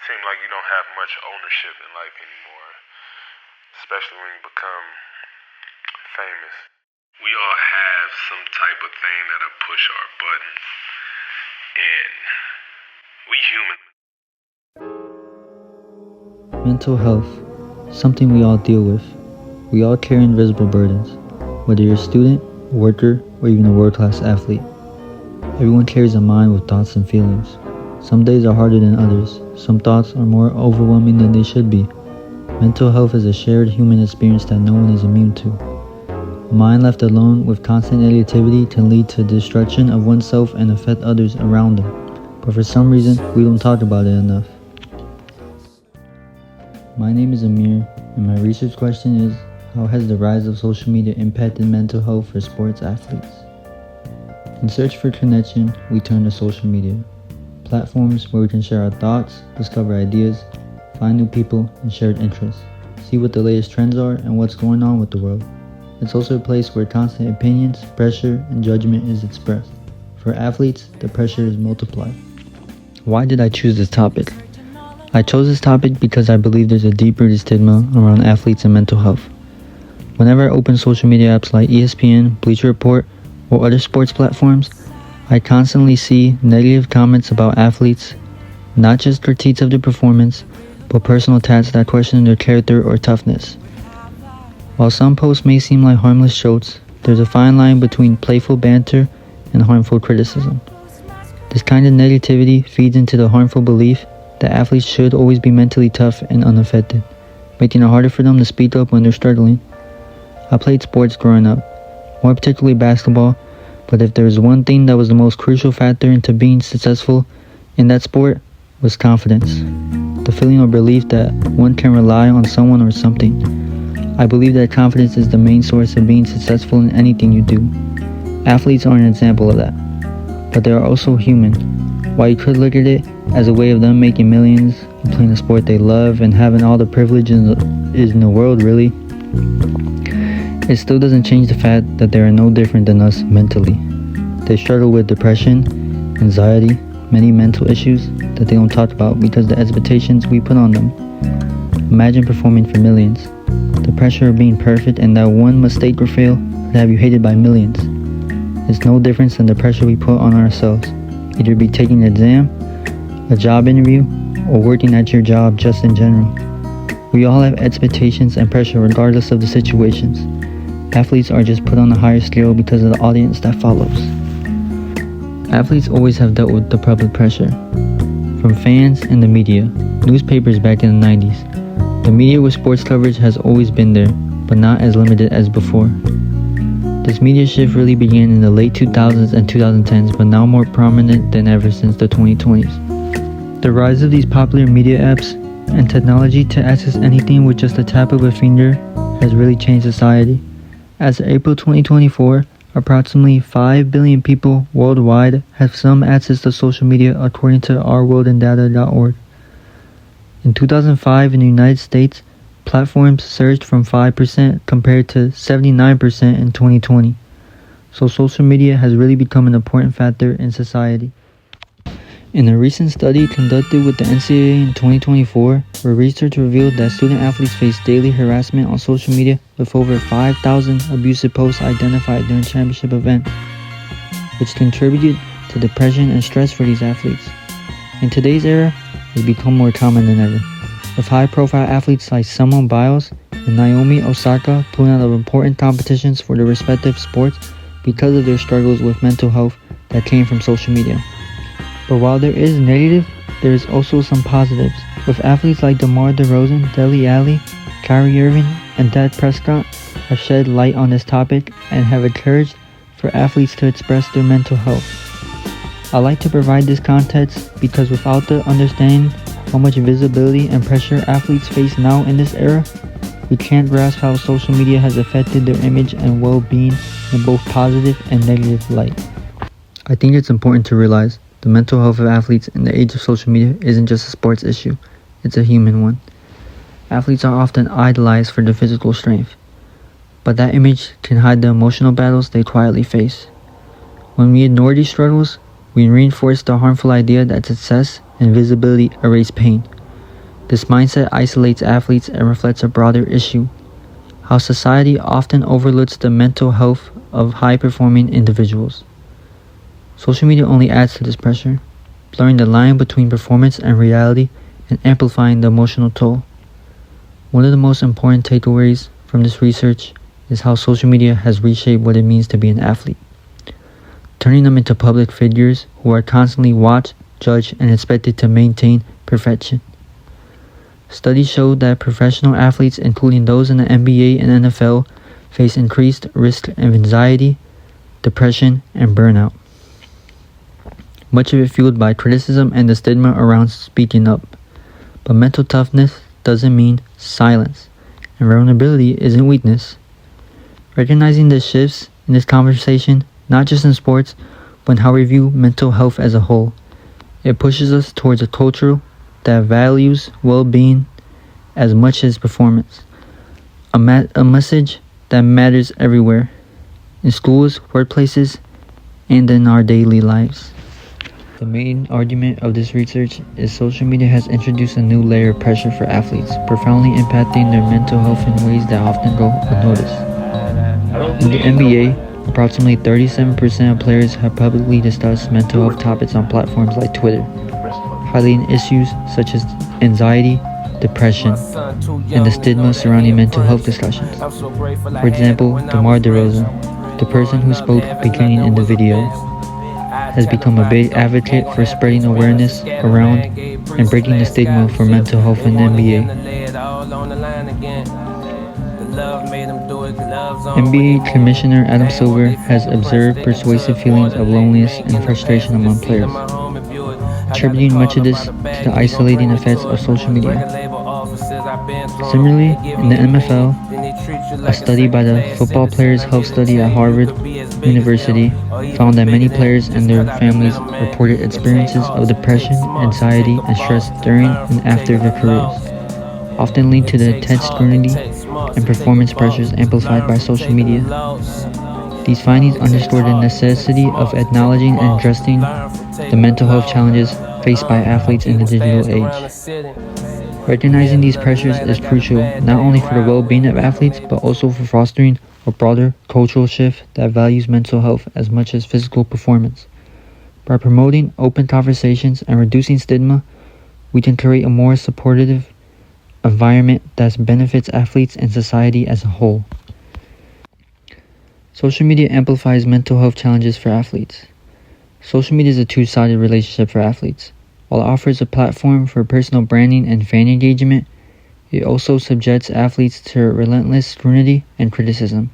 seem like you don't have much ownership in life anymore, especially when you become famous. We all have some type of thing that'll push our buttons, and we human. Mental health, something we all deal with. We all carry invisible burdens, whether you're a student, a worker, or even a world-class athlete. Everyone carries a mind with thoughts and feelings. Some days are harder than others. Some thoughts are more overwhelming than they should be. Mental health is a shared human experience that no one is immune to. A mind left alone with constant negativity can lead to destruction of oneself and affect others around them. But for some reason, we don't talk about it enough. My name is Amir, and my research question is, how has the rise of social media impacted mental health for sports athletes? In search for connection, we turn to social media. Platforms where we can share our thoughts, discover ideas, find new people, and shared interests. See what the latest trends are and what's going on with the world. It's also a place where constant opinions, pressure, and judgment is expressed. For athletes, the pressure is multiplied. Why did I choose this topic? I chose this topic because I believe there's a deep-rooted stigma around athletes and mental health. Whenever I open social media apps like ESPN, Bleacher Report, or other sports platforms, I constantly see negative comments about athletes, not just critiques of their performance, but personal attacks that question their character or toughness. While some posts may seem like harmless jokes, there's a fine line between playful banter and harmful criticism. This kind of negativity feeds into the harmful belief that athletes should always be mentally tough and unaffected, making it harder for them to speak up when they're struggling. I played sports growing up, more particularly basketball, but if there was one thing that was the most crucial factor into being successful in that sport, was confidence. The feeling or belief that one can rely on someone or something. I believe that confidence is the main source of being successful in anything you do. Athletes are an example of that, but they are also human. While you could look at it as a way of them making millions, and playing a sport they love, and having all the privileges in the world really, it still doesn't change the fact that they are no different than us mentally. They struggle with depression, anxiety, many mental issues that they don't talk about because of the expectations we put on them. Imagine performing for millions. The pressure of being perfect and that one mistake or fail could have you hated by millions. It's no different than the pressure we put on ourselves. Either be taking an exam, a job interview, or working at your job just in general. We all have expectations and pressure regardless of the situations. Athletes are just put on a higher scale because of the audience that follows. Athletes always have dealt with the public pressure, from fans and the media, newspapers back in the 90s. The media with sports coverage has always been there, but not as limited as before. This media shift really began in the late 2000s and 2010s, but now more prominent than ever since the 2020s. The rise of these popular media apps and technology to access anything with just a tap of a finger has really changed society. As of April 2024, approximately 5 billion people worldwide have some access to social media according to ourworldindata.org. In 2005 in the United States, platforms surged from 5% compared to 79% in 2020. So social media has really become an important factor in society. In a recent study conducted with the NCAA in 2024, where research revealed that student athletes face daily harassment on social media with over 5,000 abusive posts identified during championship events, which contributed to depression and stress for these athletes. In today's era, it's become more common than ever, with high-profile athletes like Simone Biles and Naomi Osaka pulling out of important competitions for their respective sports because of their struggles with mental health that came from social media. But while there is negative, there is also some positives, with athletes like DeMar DeRozan, Dele Alli, Kyrie Irving, and Dak Prescott have shed light on this topic and have encouraged for athletes to express their mental health. I like to provide this context because without the understanding how much visibility and pressure athletes face now in this era, we can't grasp how social media has affected their image and well-being in both positive and negative light. I think it's important to realize the mental health of athletes in the age of social media isn't just a sports issue, it's a human one. Athletes are often idolized for their physical strength, but that image can hide the emotional battles they quietly face. When we ignore these struggles, we reinforce the harmful idea that success and visibility erase pain. This mindset isolates athletes and reflects a broader issue: how society often overlooks the mental health of high-performing individuals. Social media only adds to this pressure, blurring the line between performance and reality and amplifying the emotional toll. One of the most important takeaways from this research is how social media has reshaped what it means to be an athlete, turning them into public figures who are constantly watched, judged, and expected to maintain perfection. Studies show that professional athletes, including those in the NBA and NFL, face increased risk of anxiety, depression, and burnout. Much of it fueled by criticism and the stigma around speaking up. But mental toughness doesn't mean silence, and vulnerability isn't weakness. Recognizing the shifts in this conversation, not just in sports, but in how we view mental health as a whole, it pushes us towards a culture that values well-being as much as performance. A message that matters everywhere, in schools, workplaces, and in our daily lives. The main argument of this research is social media has introduced a new layer of pressure for athletes, profoundly impacting their mental health in ways that often go unnoticed. In the NBA, approximately 37% of players have publicly discussed mental health topics on platforms like Twitter, highlighting issues such as anxiety, depression, and the stigma surrounding mental health discussions. For example, DeMar DeRozan, the person who spoke beginning in the video, has become a big advocate for spreading awareness around and breaking the stigma for mental health in the NBA. NBA Commissioner Adam Silver has observed pervasive feelings of loneliness and frustration among players, attributing much of this to the isolating effects of social media. Similarly, in the NFL, a study by the Football Players Health Study at Harvard University found that many players and their families reported experiences of depression, anxiety, and stress during and after their careers, often linked to the intense scrutiny and performance pressures amplified by social media. These findings underscore the necessity of acknowledging and addressing the mental health challenges faced by athletes in the digital age. Recognizing these pressures is crucial not only for the well-being of athletes, but also for fostering a broader cultural shift that values mental health as much as physical performance. By promoting open conversations and reducing stigma, we can create a more supportive environment that benefits athletes and society as a whole. Social media amplifies mental health challenges for athletes. Social media is a two-sided relationship for athletes. While it offers a platform for personal branding and fan engagement, it also subjects athletes to relentless scrutiny and criticism.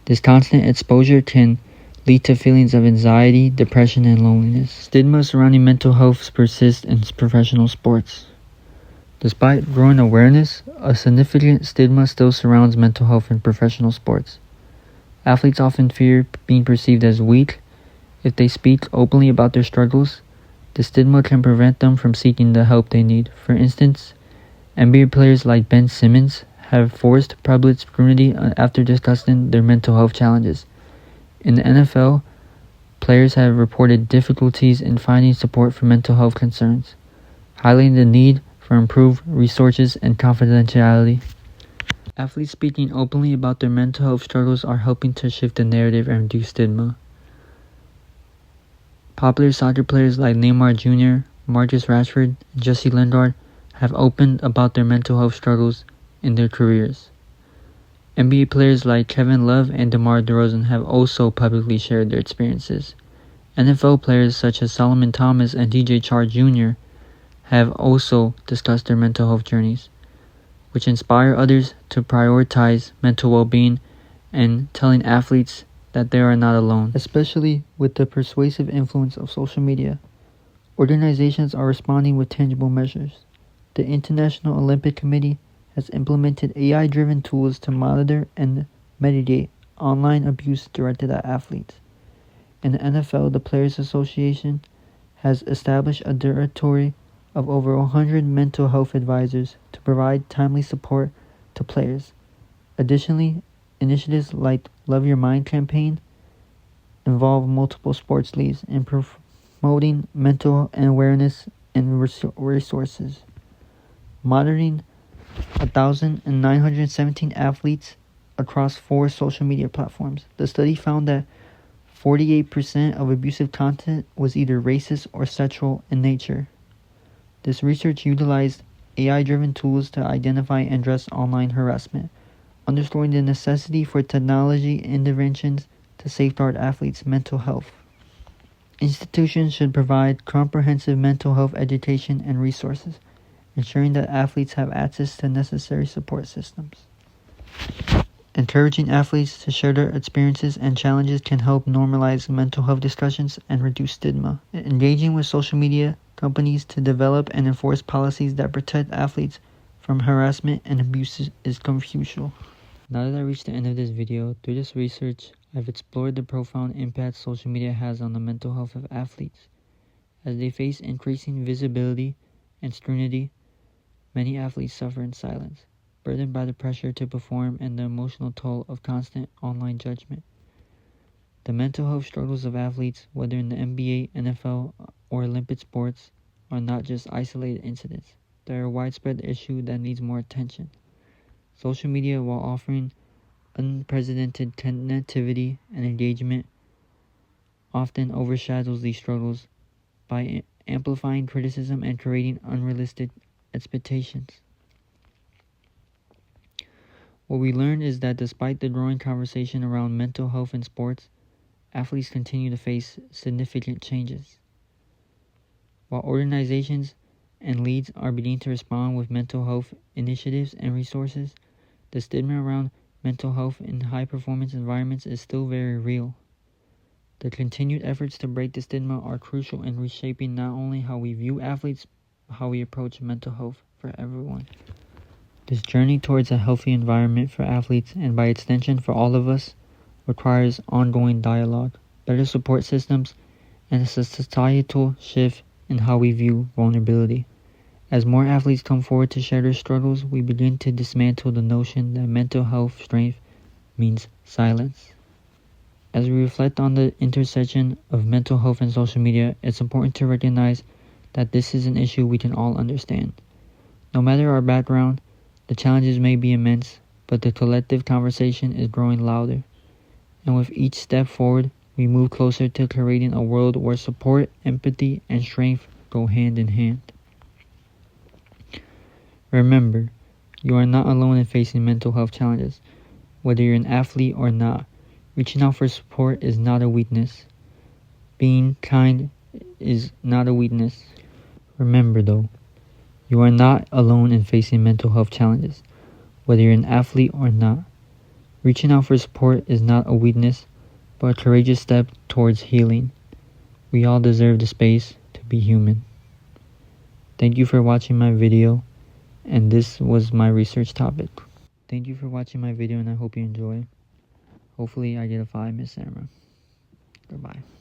This constant exposure can lead to feelings of anxiety, depression, and loneliness. Stigma surrounding mental health persists in professional sports. Despite growing awareness, a significant stigma still surrounds mental health in professional sports. Athletes often fear being perceived as weak if they speak openly about their struggles. The stigma can prevent them from seeking the help they need. For instance, NBA players like Ben Simmons have forced public scrutiny after discussing their mental health challenges. In the NFL, players have reported difficulties in finding support for mental health concerns, highlighting the need for improved resources and confidentiality. Athletes speaking openly about their mental health struggles are helping to shift the narrative and reduce stigma. Popular soccer players like Neymar Jr., Marcus Rashford, and Jesse Lingard have opened about their mental health struggles in their careers. NBA players like Kevin Love and DeMar DeRozan have also publicly shared their experiences. NFL players such as Solomon Thomas and DJ Chark Jr. have also discussed their mental health journeys, which inspire others to prioritize mental well-being and telling athletes that they are not alone. Especially with the persuasive influence of social media, organizations are responding with tangible measures. The International Olympic Committee has implemented AI-driven tools to monitor and mitigate online abuse directed at athletes. In the NFL, the Players Association has established a directory of over 100 mental health advisors to provide timely support to players. Additionally, initiatives like Love Your Mind campaign involve multiple sports leagues in promoting mental awareness and resources. monitoring 1,917 athletes across 4 social media platforms. The study found that 48% of abusive content was either racist or sexual in nature. This research utilized AI-driven tools to identify and address online harassment, underscoring the necessity for technology interventions to safeguard athletes' mental health. Institutions should provide comprehensive mental health education and resources, ensuring that athletes have access to necessary support systems. Encouraging athletes to share their experiences and challenges can help normalize mental health discussions and reduce stigma. Engaging with social media companies to develop and enforce policies that protect athletes from harassment and abuse is crucial. Now that I reached the end of this video, through this research, I've explored the profound impact social media has on the mental health of athletes. As they face increasing visibility and scrutiny, many athletes suffer in silence, burdened by the pressure to perform and the emotional toll of constant online judgment. The mental health struggles of athletes, whether in the NBA, NFL, or Olympic sports, are not just isolated incidents. They are a widespread issue that needs more attention. Social media, while offering unprecedented connectivity and engagement, often overshadows these struggles by amplifying criticism and creating unrealistic expectations. What we learned is that despite the growing conversation around mental health in sports, athletes continue to face significant changes. While organizations and leagues are beginning to respond with mental health initiatives and resources, the stigma around mental health in high-performance environments is still very real. The continued efforts to break the stigma are crucial in reshaping not only how we view athletes, but how we approach mental health for everyone. This journey towards a healthy environment for athletes, and by extension for all of us, requires ongoing dialogue, better support systems, and a societal shift in how we view vulnerability. As more athletes come forward to share their struggles, we begin to dismantle the notion that mental health strength means silence. As we reflect on the intersection of mental health and social media, it's important to recognize that this is an issue we can all understand. No matter our background, the challenges may be immense, but the collective conversation is growing louder. And with each step forward, we move closer to creating a world where support, empathy, and strength go hand in hand. Remember, you are not alone in facing mental health challenges. Whether you're an athlete or not, reaching out for support is not a weakness. Being kind is not a weakness. Remember though, you are not alone in facing mental health challenges, whether you're an athlete or not. Reaching out for support is not a weakness, but a courageous step towards healing. We all deserve the space to be human. Thank you for watching my video, and this was my research topic. Thank you for watching my video, and I hope you enjoy. Hopefully I get a 5, Miss Samra. Goodbye.